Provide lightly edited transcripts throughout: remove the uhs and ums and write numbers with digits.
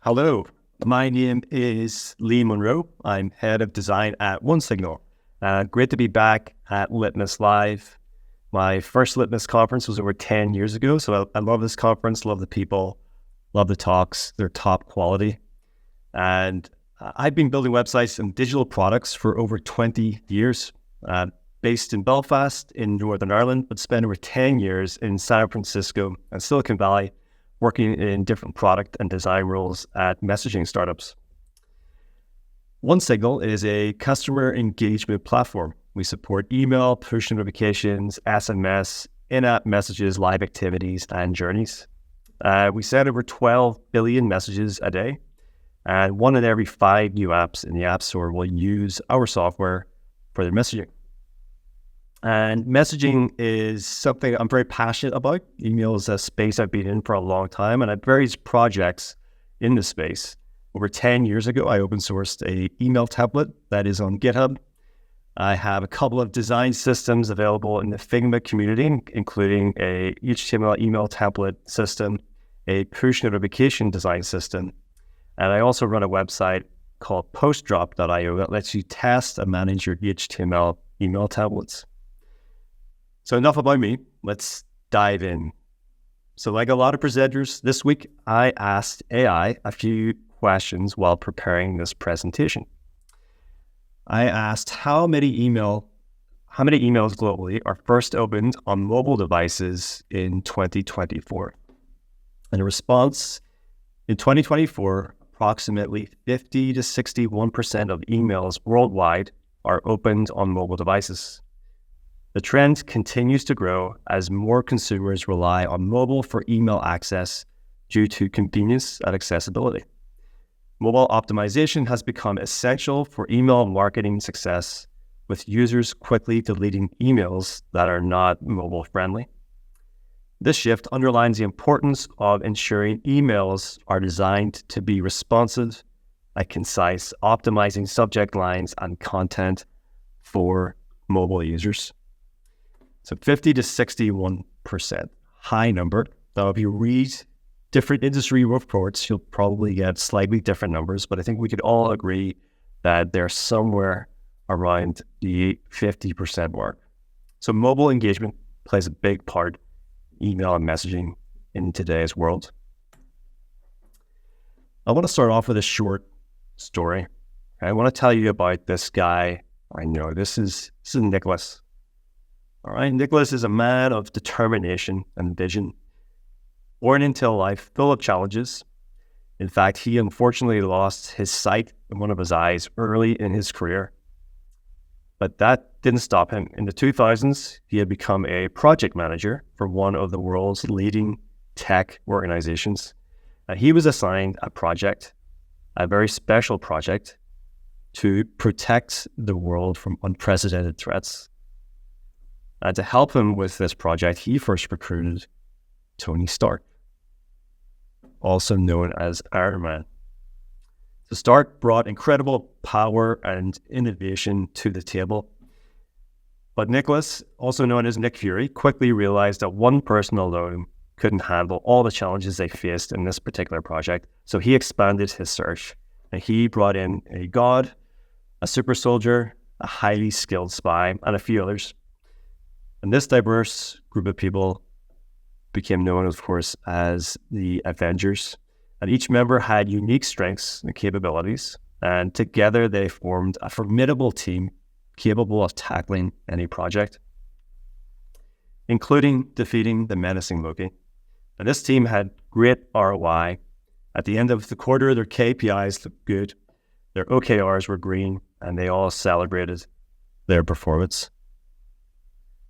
Hello, my name is Lee Monroe. I'm head of design at OneSignal. Great to be back at Litmus Live. My first Litmus conference was over 10 years ago, so I love this conference, love the people, love the talks. They're top quality. And I've been building websites and digital products for over 20 years, based in Belfast in Northern Ireland, but spent over 10 years in San Francisco and Silicon Valley, working in different product and design roles at messaging startups. OneSignal is a customer engagement platform. We support email, push notifications, SMS, in-app messages, live activities, and journeys. We send over 12 billion messages a day, and 1 in every 5 new apps in the App Store will use our software for their messaging. And messaging is something I'm very passionate about. Email is a space I've been in for a long time, and I have various projects in this space. Over 10 years ago, I open sourced an email template that is on GitHub. I have a couple of design systems available in the Figma community, including a HTML email template system, a push notification design system, and I also run a website called postdrop.io that lets you test and manage your HTML email templates. So enough about me, let's dive in. So like a lot of presenters this week, I asked AI a few questions while preparing this presentation. I asked how many emails globally are first opened on mobile devices in 2024? And the response, in 2024, approximately 50 to 61% of emails worldwide are opened on mobile devices. The trend continues to grow as more consumers rely on mobile for email access due to convenience and accessibility. Mobile optimization has become essential for email marketing success, with users quickly deleting emails that are not mobile friendly. This shift underlines the importance of ensuring emails are designed to be responsive and concise, optimizing subject lines and content for mobile users. So 50 to 61%, high number. Now, if you read different industry reports, you'll probably get slightly different numbers, but I think we could all agree that they're somewhere around the 50% mark. So mobile engagement plays a big part in email and messaging in today's world. I want to start off with a short story. I want to tell you about this guy. I know this is Nicholas. All right, Nicholas is a man of determination and vision, born into a life full of challenges. In fact, he unfortunately lost his sight in one of his eyes early in his career. But that didn't stop him. In the 2000s, he had become a project manager for one of the world's leading tech organizations. He was assigned a project, a very special project, to protect the world from unprecedented threats. To help him with this project, he first recruited Tony Stark, also known as Iron Man. So Stark brought incredible power and innovation to the table. But Nicholas, also known as Nick Fury, quickly realized that one person alone couldn't handle all the challenges they faced in this particular project. So he expanded his search, and he brought in a god, a super soldier, a highly skilled spy, and a few others. And this diverse group of people became known, of course, as the Avengers. And each member had unique strengths and capabilities. And together they formed a formidable team capable of tackling any project, including defeating the menacing Loki. And this team had great ROI. At the end of the quarter, their KPIs looked good, their OKRs were green, and they all celebrated their performance.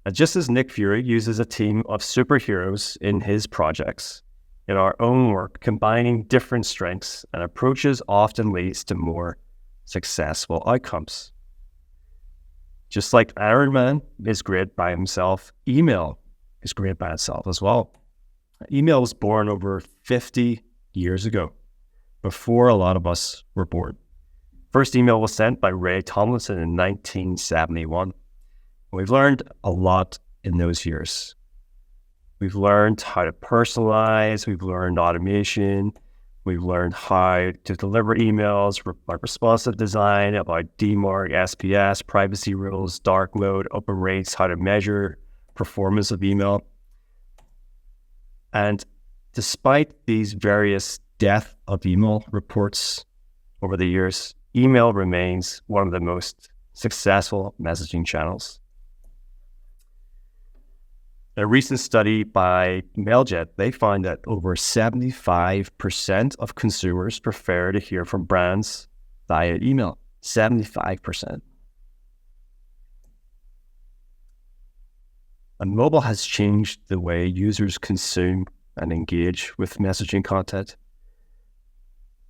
And just as Nick Fury uses a team of superheroes in his projects, in our own work, combining different strengths and approaches often leads to more successful outcomes. Just like Iron Man is great by himself, email is great by itself as well. Email was born over 50 years ago, before a lot of us were born. First email was sent by Ray Tomlinson in 1971. We've learned a lot in those years. We've learned how to personalize, we've learned automation, We've learned how to deliver emails, about responsive design, about DMARC, SPS, privacy rules, dark mode, open rates, how to measure performance of email. And despite these various death of email reports over the years, email remains one of the most successful messaging channels. A recent study by Mailjet, they find that over 75% of consumers prefer to hear from brands via email. 75%. And mobile has changed the way users consume and engage with messaging content.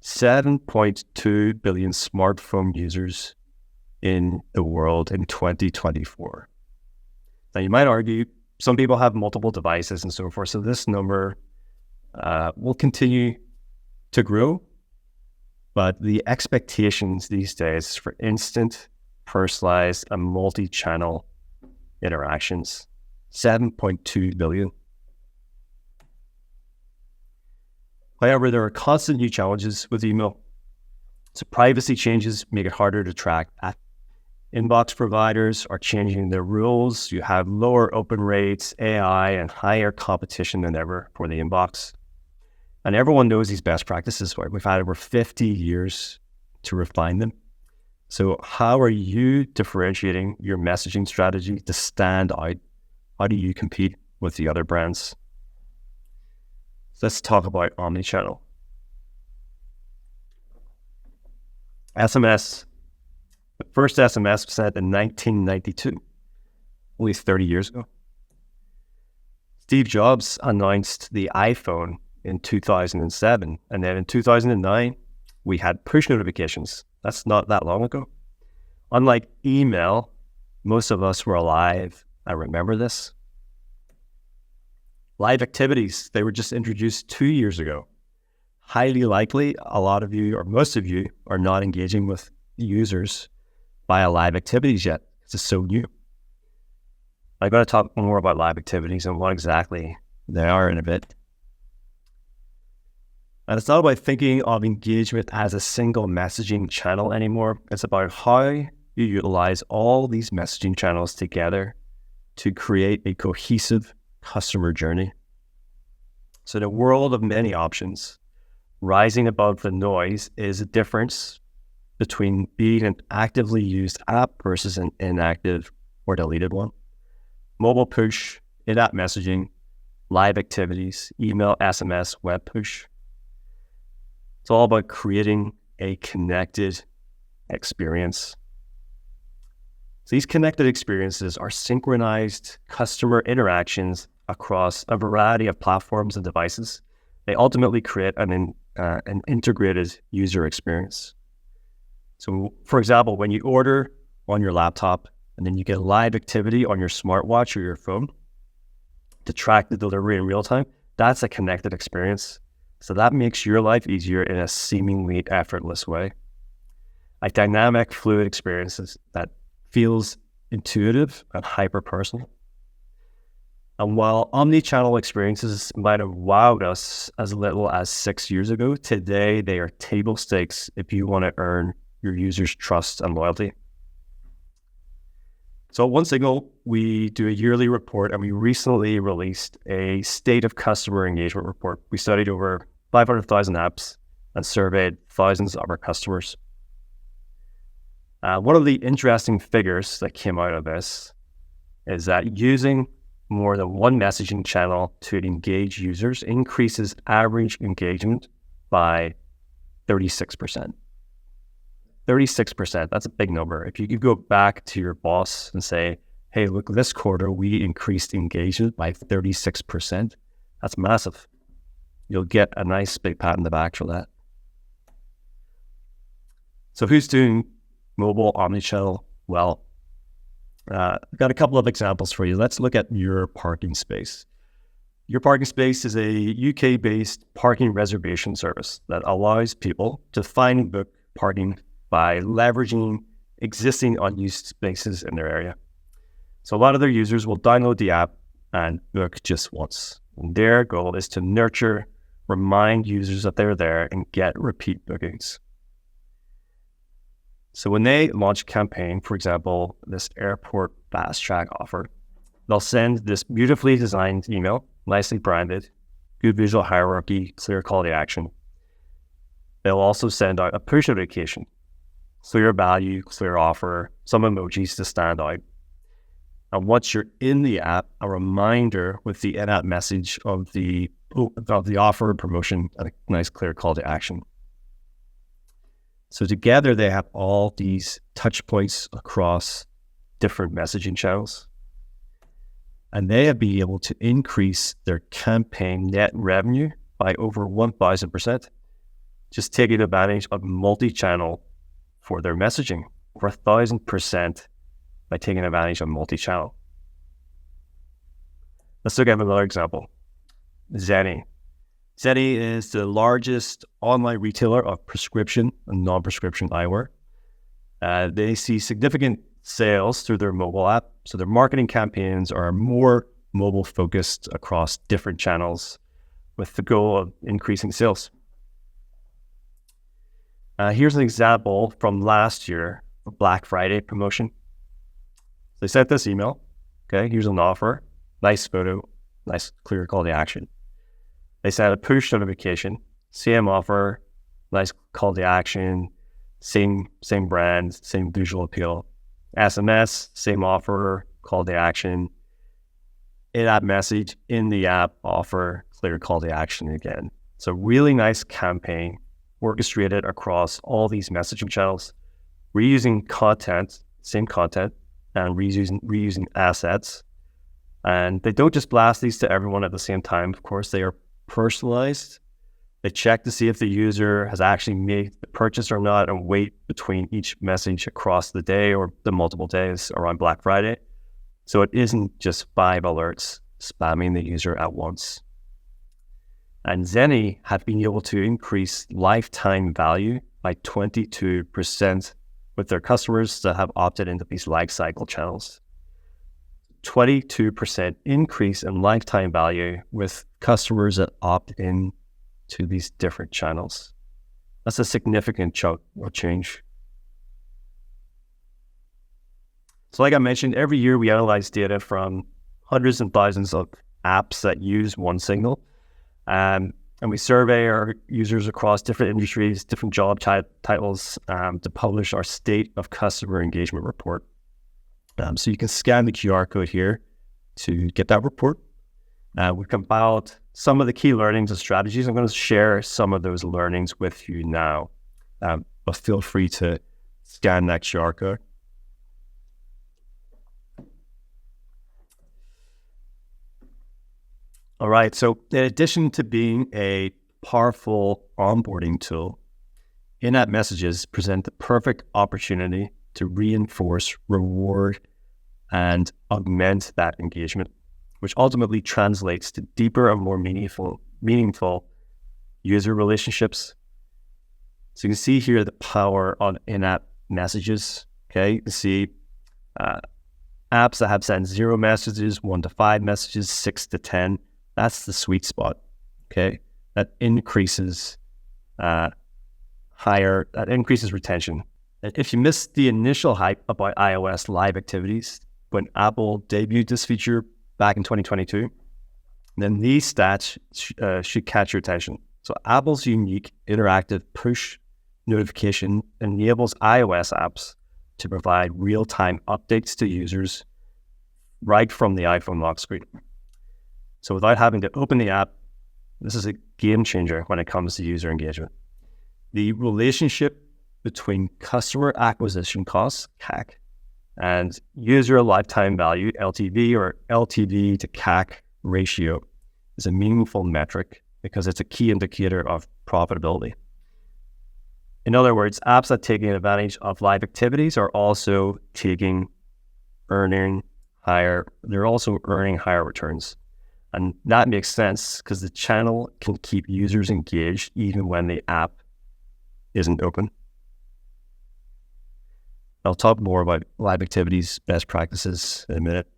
7.2 billion smartphone users in the world in 2024. Now, you might argue some people have multiple devices and so forth, so this number will continue to grow, but the expectations these days is for instant, personalized, and multi-channel interactions. 7.2 billion. However, there are constant new challenges with email. So privacy changes make it harder to track. Inbox providers are changing their rules. You have lower open rates, AI, and higher competition than ever for the inbox. And everyone knows these best practices. We've had over 50 years to refine them. So how are you differentiating your messaging strategy to stand out? How do you compete with the other brands? Let's talk about omnichannel. SMS. The first SMS was sent in 1992, only 30 years ago. Steve Jobs announced the iPhone in 2007, and then in 2009, we had push notifications. That's not that long ago. Unlike email, most of us were alive. I remember this. Live activities, they were just introduced 2 years ago. Highly likely, a lot of you, or most of you, are not engaging with users via live activities yet. It's just so new. I'm going to talk more about live activities and what exactly they are in a bit. And it's not about thinking of engagement as a single messaging channel anymore. It's about how you utilize all these messaging channels together to create a cohesive customer journey. So in a world of many options, rising above the noise is a difference between being an actively used app versus an inactive or deleted one. Mobile push, in-app messaging, live activities, email, SMS, web push. It's all about creating a connected experience. So these connected experiences are synchronized customer interactions across a variety of platforms and devices. They ultimately create an integrated user experience. So, for example, when you order on your laptop and then you get live activity on your smartwatch or your phone to track the delivery in real time, that's a connected experience. So that makes your life easier in a seemingly effortless way. A dynamic, fluid experience that feels intuitive and hyper-personal. And while omni-channel experiences might have wowed us as little as 6 years ago, today they are table stakes if you want to earn your users' trust and loyalty. So at One Signal, we do a yearly report, and we recently released a State of Customer Engagement report. We studied over 500,000 apps and surveyed thousands of our customers. One of the interesting figures that came out of this is that using more than one messaging channel to engage users increases average engagement by 36%. 36%, that's a big number. If you could go back to your boss and say, hey, look, this quarter we increased engagement by 36%, that's massive. You'll get a nice big pat in the back for that. So who's doing mobile omnichannel well? I've got a couple of examples for you. Let's look at Your Parking Space. Your Parking Space is a UK-based parking reservation service that allows people to find and book parking by leveraging existing unused spaces in their area. So a lot of their users will download the app and book just once. And their goal is to nurture remind users that they're there, and get repeat bookings. So when they launch a campaign, for example, this airport fast track offer, they'll send this beautifully designed email, nicely branded, good visual hierarchy, clear call to action. They'll also send out a push notification, clear value, clear offer, some emojis to stand out. And once you're in the app, a reminder with the in-app message of the offer, promotion, and a nice clear call to action. So together they have all these touch points across different messaging channels. And they have been able to increase their campaign net revenue by over 1,000%, just taking advantage of multi-channel for their messaging, over 1,000% by taking advantage of multi-channel. Let's look at another example. Zenni. Zenni is the largest online retailer of prescription and non-prescription eyewear. They see significant sales through their mobile app, so their marketing campaigns are more mobile focused across different channels with the goal of increasing sales. Here's an example from last year, a Black Friday promotion. They sent this email. Okay, here's an offer, nice photo, nice clear call to action. They sent a push notification, same offer, nice call to action, same brand, same visual appeal. SMS, same offer, call to action. In-app message, in the app offer, clear call to action again. So really nice campaign, orchestrated across all these messaging channels, reusing content, same content, and reusing assets. And they don't just blast these to everyone at the same time. Of course, they are personalized. They check to see if the user has actually made the purchase or not, and wait between each message across the day or the multiple days around Black Friday. So it isn't just 5 alerts spamming the user at once. And Zenni have been able to increase lifetime value by 22% with their customers that have opted into these life cycle channels. 22% increase in lifetime value with customers that opt in to these different channels. That's a significant chunk of change. So like I mentioned, every year we analyze data from hundreds and thousands of apps that use OneSignal. And we survey our users across different industries, different job titles to publish our State of Customer Engagement report. So you can scan the QR code here to get that report. We've compiled some of the key learnings and strategies. I'm going to share some of those learnings with you now, but feel free to scan that QR code. All right, so in addition to being a powerful onboarding tool, in-app messages present the perfect opportunity to reinforce, reward, and augment that engagement, which ultimately translates to deeper and more meaningful user relationships. So you can see here the power on in-app messages. Okay, you can see apps that have sent 0 messages, 1 to 5 messages, 6 to 10. That's the sweet spot. Okay, that increases retention. If you missed the initial hype about iOS live activities when Apple debuted this feature back in 2022, then these stats should catch your attention. So Apple's unique interactive push notification enables iOS apps to provide real-time updates to users right from the iPhone lock screen. So without having to open the app, this is a game changer when it comes to user engagement. The relationship between customer acquisition costs, CAC, and user lifetime value, LTV, or LTV to CAC ratio is a meaningful metric because it's a key indicator of profitability. In other words, apps that taking advantage of live activities are also earning higher returns. And that makes sense because the channel can keep users engaged even when the app isn't open. I'll talk more about live activities, best practices in a minute.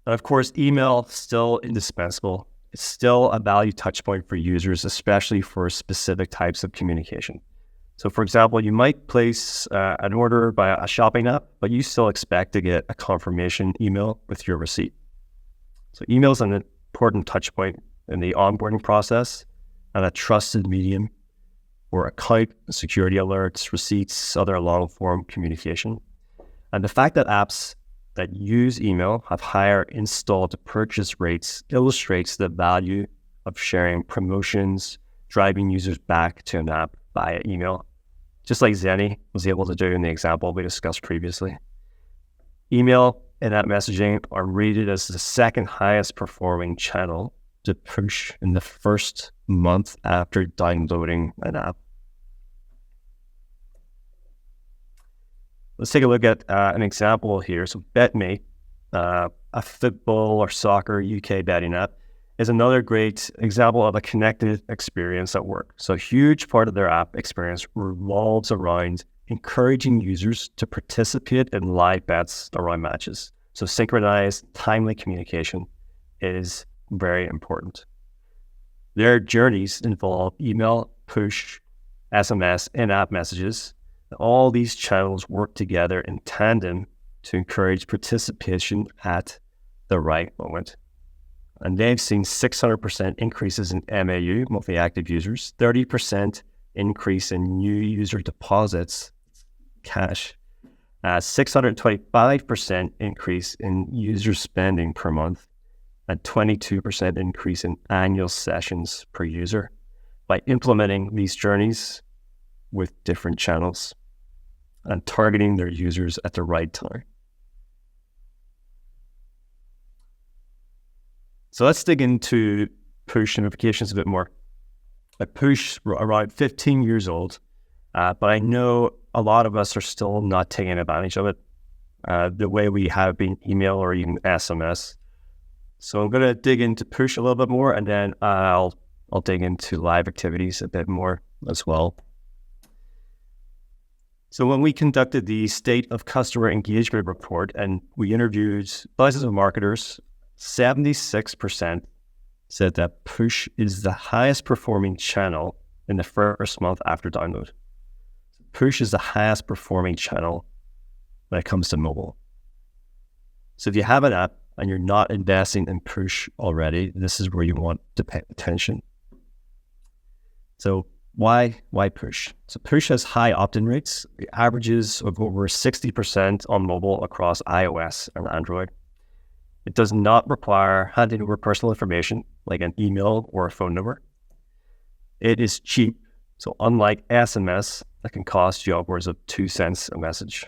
And of course, email still indispensable. it's still a value touchpoint for users, especially for specific types of communication. So for example, you might place an order by a shopping app, but you still expect to get a confirmation email with your receipt. So email is an important touchpoint in the onboarding process and a trusted medium for account security alerts, receipts, other long-form communication. And the fact that apps that use email have higher install-to-purchase rates illustrates the value of sharing promotions, driving users back to an app via email, just like Zenny was able to do in the example we discussed previously. Email and app messaging are rated as the second highest performing channel to push in the first month after downloading an app. Let's take a look at an example here. So BetMate, a football or soccer UK betting app, is another great example of a connected experience at work. So a huge part of their app experience revolves around encouraging users to participate in live bets around matches. So synchronized, timely communication is very important. Their journeys involve email, push, SMS, in-app messages. All these channels work together in tandem to encourage participation at the right moment. And they've seen 600% increases in MAU, monthly active users, 30% increase in new user deposits, cash, 625% increase in user spending per month, and 22% increase in annual sessions per user by implementing these journeys with different channels and targeting their users at the right time. So let's dig into push notifications a bit more. I push around 15 years old, but I know a lot of us are still not taking advantage of it the way we have been email or even SMS. So I'm going to dig into push a little bit more, and then I'll dig into live activities a bit more as well. So when we conducted the State of Customer Engagement report and we interviewed thousands of marketers, 76% said that push is the highest performing channel in the first month after download. Push is the highest performing channel when it comes to mobile. So if you have an app and you're not investing in push already, this is where you want to pay attention. So why push? So push has high opt-in rates, averages of over 60% on mobile across iOS and Android. It does not require handing over personal information like an email or a phone number. It is cheap. So unlike SMS, that can cost you upwards of 2 cents a message.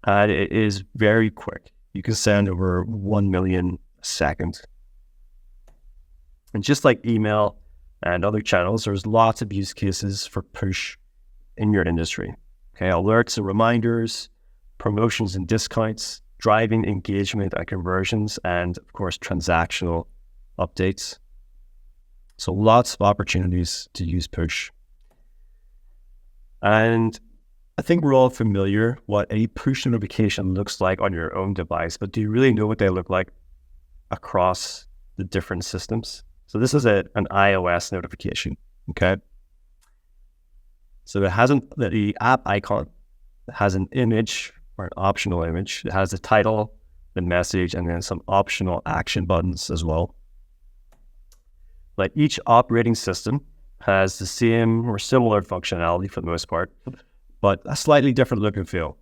And it is very quick. You can send over 1 million a second. And just like email and other channels, there's lots of use cases for push in your industry. Okay, alerts and reminders, promotions and discounts, driving engagement and conversions, and of course, transactional updates. So lots of opportunities to use push. And I think we're all familiar what a push notification looks like on your own device, but do you really know what they look like across the different systems? So this is an iOS notification, okay? So it has the app icon, it has an image or an optional image. It has the title, the message, and then some optional action buttons as well. Like each operating system has the same or similar functionality for the most part, but a slightly different look and feel.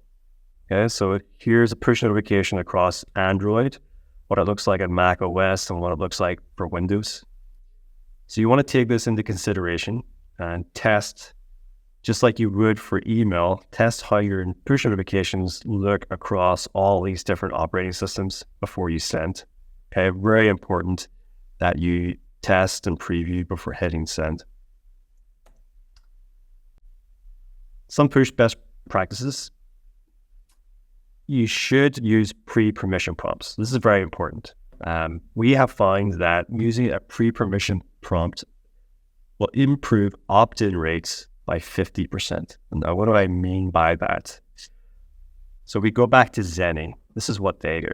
Okay, so here's a push notification across Android, what it looks like on Mac OS, and what it looks like for Windows. So you want to take this into consideration and test, just like you would for email, test how your push notifications look across all these different operating systems before you send. Okay, very important that you test and preview before hitting send. Some push best practices. You should use pre-permission prompts. This is very important. We have found that using a pre-permission prompt will improve opt-in rates by 50%. Now, what do I mean by that? So we go back to Zenny. This is what they do.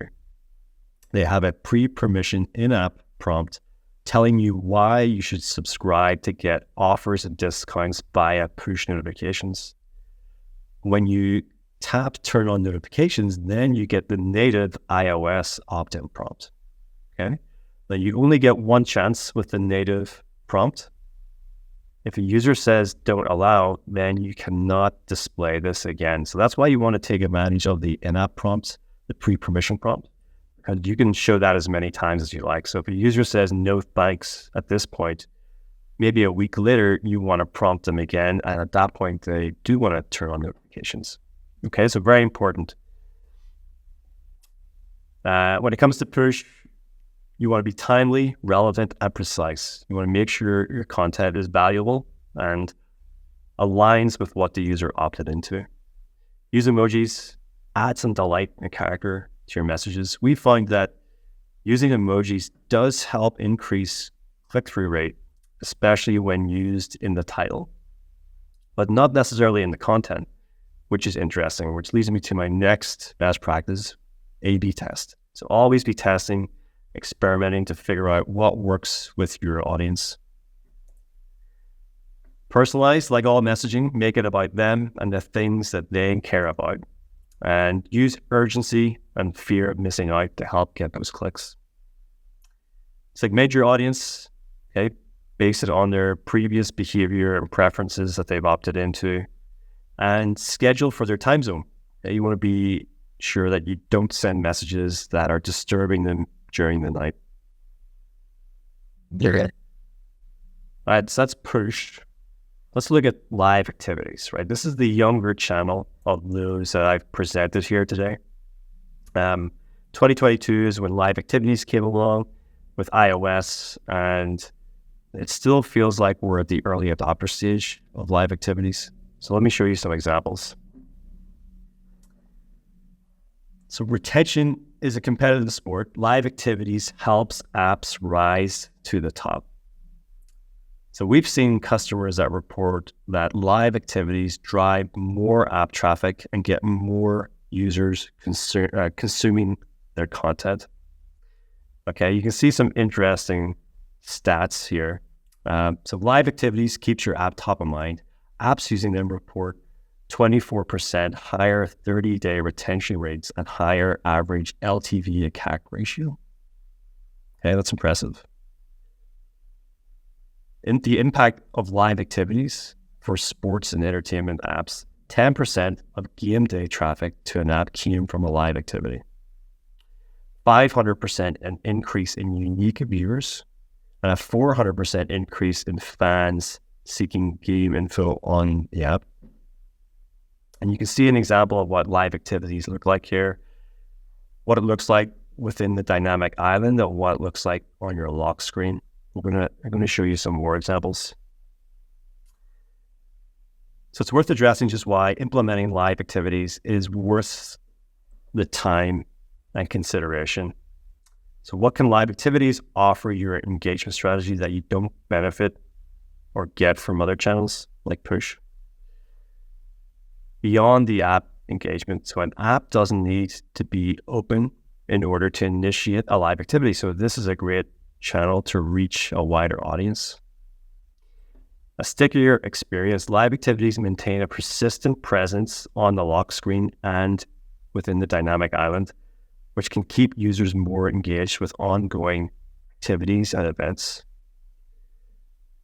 They have a pre-permission in-app prompt telling you why you should subscribe to get offers and discounts via push notifications. When you tap turn on notifications, then you get the native iOS opt-in prompt. Okay. Now you only get one chance with the native prompt. If a user says don't allow, then you cannot display this again. So that's why you want to take advantage of the in-app prompts, the pre-permission prompt, because you can show that as many times as you like. So if a user says no thanks at this point, maybe a week later, you want to prompt them again. And at that point, they do want to turn on notifications. Okay, so very important. When it comes to push, you want to be timely, relevant, and precise. You want to make sure your content is valuable and aligns with what the user opted into. Use emojis, add some delight and character to your messages. We find that using emojis does help increase click-through rate, especially when used in the title, but not necessarily in the content, which is interesting, which leads me to my next best practice, A/B test. So always be testing, experimenting to figure out what works with your audience. Personalize, like all messaging, make it about them and the things that they care about. And use urgency and fear of missing out to help get those clicks. Segment your audience, okay? Base it on their previous behavior and preferences that they've opted into. And schedule for their time zone. Okay? You want to be sure that you don't send messages that are disturbing them during the night. Okay. All right, so that's push. Let's look at live activities, right? This is the younger channel of those that I've presented here today. 2022 is when live activities came along with iOS, and it still feels like we're at the early adopter stage of live activities. So let me show you some examples. So retention is a competitive sport. Live activities helps apps rise to the top. So we've seen customers that report that live activities drive more app traffic and get more users consuming their content. Okay, you can see some interesting stats here. So live activities keeps your app top of mind. Apps using them report 24% higher 30-day retention rates and higher average LTV to CAC ratio. Okay, that's impressive. In the impact of live activities for sports and entertainment apps, 10% of game day traffic to an app came from a live activity. 500% an increase in unique viewers, and a 400% increase in fans seeking game info on the app. And you can see an example of what live activities look like here, what it looks like within the dynamic island, and what it looks like on your lock screen. I'm going to show you some more examples. So it's worth addressing just why implementing live activities is worth the time and consideration. So what can live activities offer your engagement strategy that you don't benefit or get from other channels like push? Beyond the app engagement, so an app doesn't need to be open in order to initiate a live activity. So this is a great channel to reach a wider audience. A stickier experience, live activities maintain a persistent presence on the lock screen and within the dynamic island, which can keep users more engaged with ongoing activities and events.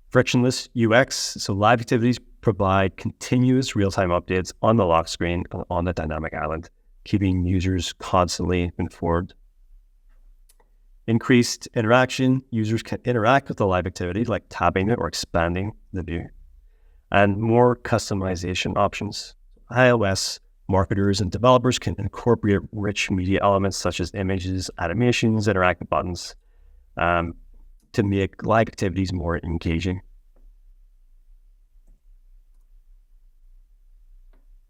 Frictionless UX, so live activities provide continuous real-time updates on the lock screen on the dynamic island, keeping users constantly informed. Increased interaction, users can interact with the live activity like tapping it or expanding the view. And more customization options. iOS marketers and developers can incorporate rich media elements such as images, animations, interactive buttons to make live activities more engaging.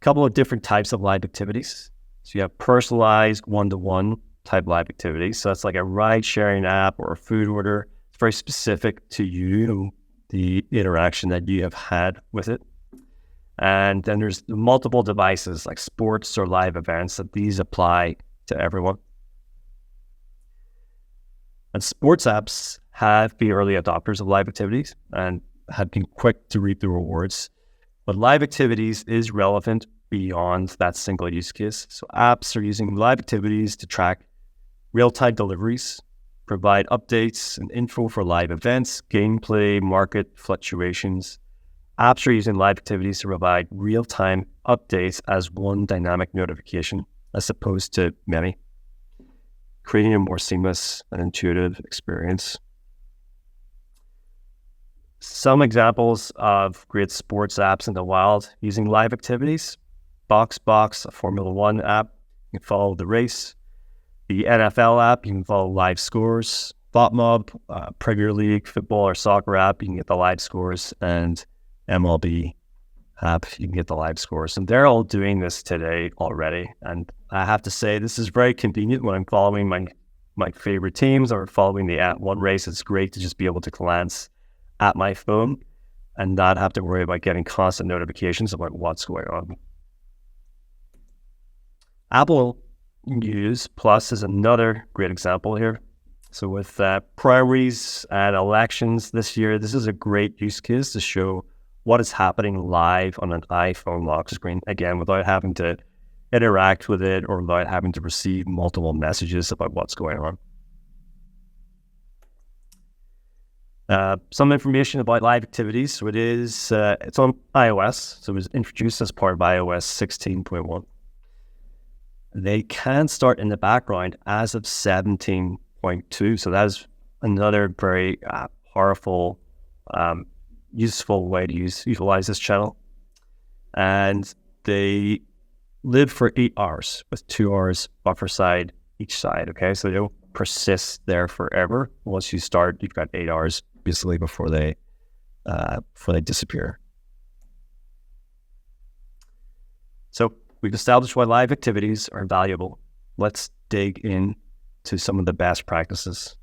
A couple of different types of live activities. So you have personalized one-to-one type live activities. So that's like a ride-sharing app or a food order. It's very specific to you, the interaction that you have had with it. And then there's multiple devices like sports or live events that these apply to everyone. And sports apps have been early adopters of live activities and have been quick to reap the rewards. But live activities is relevant beyond that single use case. So apps are using live activities to track real-time deliveries, provide updates and info for live events, gameplay, market fluctuations. Apps are using live activities to provide real-time updates as one dynamic notification, as opposed to many, creating a more seamless and intuitive experience. Some examples of great sports apps in the wild using live activities: Box, a Formula One app, you can follow the race. The NFL app, you can follow live scores. ThoughtMob, Premier League football or soccer app, you can get the live scores. And MLB app, you can get the live scores. And they're all doing this today already. And I have to say, this is very convenient when I'm following my favorite teams or following the one race. It's great to just be able to glance at my phone and not have to worry about getting constant notifications about what's going on. Apple News Plus is another great example here. So with primaries and elections this year, this is a great use case to show what is happening live on an iPhone lock screen, again, without having to interact with it or without having to receive multiple messages about what's going on. Some information about live activities. So it's on iOS. So it was introduced as part of iOS 16.1. They can start in the background as of 17.2. So that is another very powerful, useful way to utilize this channel. And they live for 8 hours with 2 hours buffer side each side. Okay, so they don't persist there forever. Once you start, you've got 8 hours basically before they disappear. So we've established why live activities are valuable. Let's dig into some of the best practices.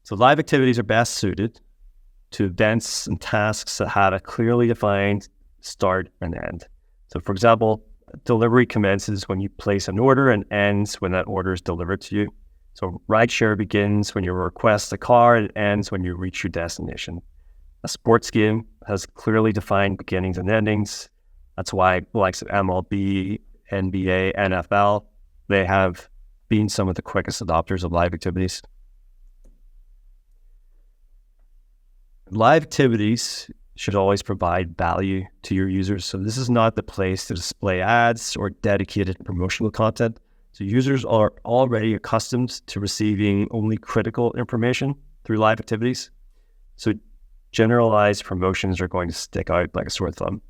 So live activities are best suited to events and tasks that have a clearly defined start and end. So for example, delivery commences when you place an order and ends when that order is delivered to you. So rideshare begins when you request a car and ends when you reach your destination. A sports game has clearly defined beginnings and endings. That's why the likes of MLB, NBA, NFL, they have been some of the quickest adopters of live activities. Live activities should always provide value to your users. So this is not the place to display ads or dedicated promotional content. So users are already accustomed to receiving only critical information through live activities. So generalized promotions are going to stick out like a sore thumb.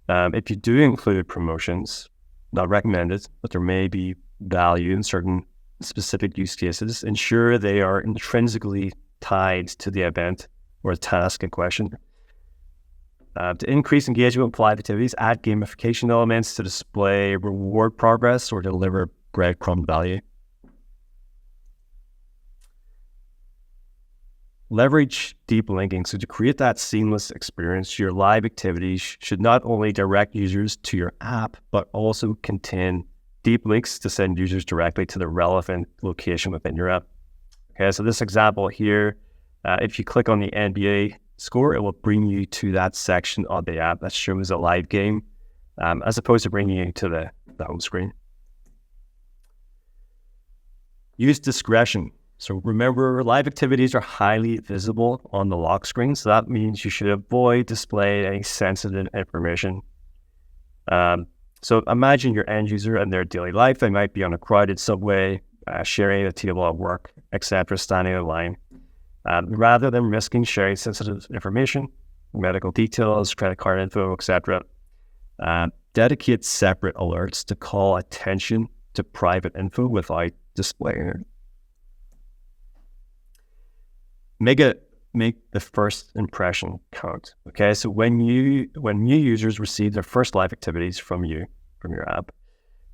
If you do include promotions, not recommended, but there may be value in certain specific use cases, ensure they are intrinsically tied to the event or the task in question. To increase engagement with live activities, add gamification elements to display reward progress or deliver breadcrumb value. Leverage deep linking. So to create that seamless experience, your live activities should not only direct users to your app, but also contain deep links to send users directly to the relevant location within your app. Okay, so this example here, if you click on the NBA score, it will bring you to that section of the app that shows a live game, as opposed to bringing you to the home screen. Use discretion. So remember, live activities are highly visible on the lock screen, so that means you should avoid displaying any sensitive information. So imagine your end user and their daily life. They might be on a crowded subway, sharing a table at work, etc., standing in line. Rather than risking sharing sensitive information, medical details, credit card info, etc., dedicate separate alerts to call attention to private info without displaying it. Make the first impression count. Okay, so when new users receive their first live activities from your app,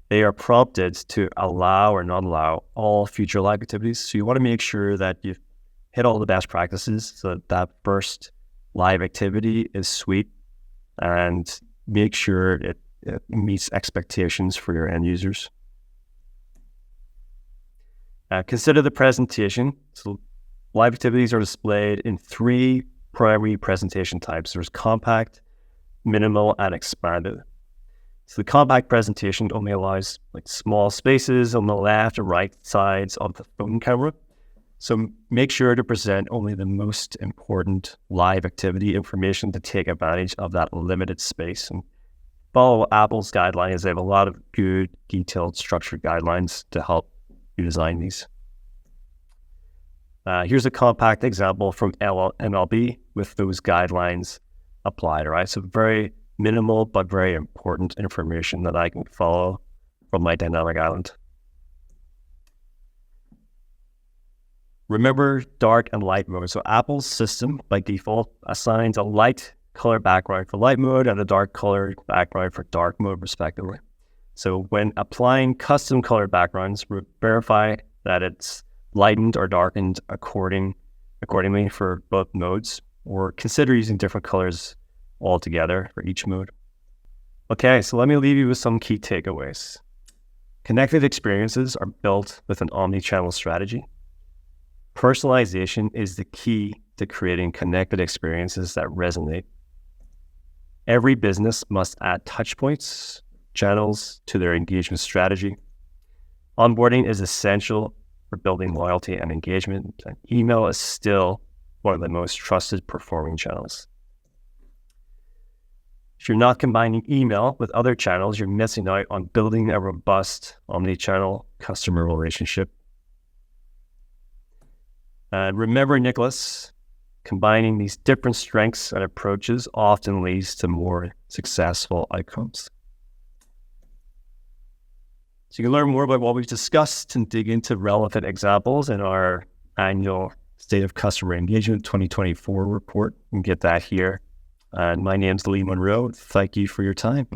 they are prompted to allow or not allow all future live activities. So you want to make sure that you've hit all the best practices so that first live activity is sweet, and make sure it meets expectations for your end users. Consider the presentation. So live activities are displayed in three primary presentation types. There's compact, minimal, and expanded. So the compact presentation only allows like small spaces on the left or right sides of the phone camera. So make sure to present only the most important live activity information to take advantage of that limited space. And follow Apple's guidelines. They have a lot of good, detailed, structured guidelines to help you design these. Here's a compact example from MLB with those guidelines applied, right? So very minimal, but very important information that I can follow from my dynamic island. Remember dark and light mode. So Apple's system by default assigns a light color background for light mode and a dark color background for dark mode respectively. So when applying custom color backgrounds, verify that it's lightened or darkened accordingly for both modes, or consider using different colors altogether for each mode. Okay, so let me leave you with some key takeaways. Connected experiences are built with an omni-channel strategy. Personalization is the key to creating connected experiences that resonate. Every business must add touchpoints, channels to their engagement strategy. Onboarding is essential for building loyalty and engagement, and email is still one of the most trusted performing channels. If you're not combining email with other channels, you're missing out on building a robust omni-channel customer relationship. And remember, Nicholas, combining these different strengths and approaches often leads to more successful outcomes. So you can learn more about what we've discussed and dig into relevant examples in our annual State of Customer Engagement 2024 report. You can get that here. And my name's Lee Monroe. Thank you for your time.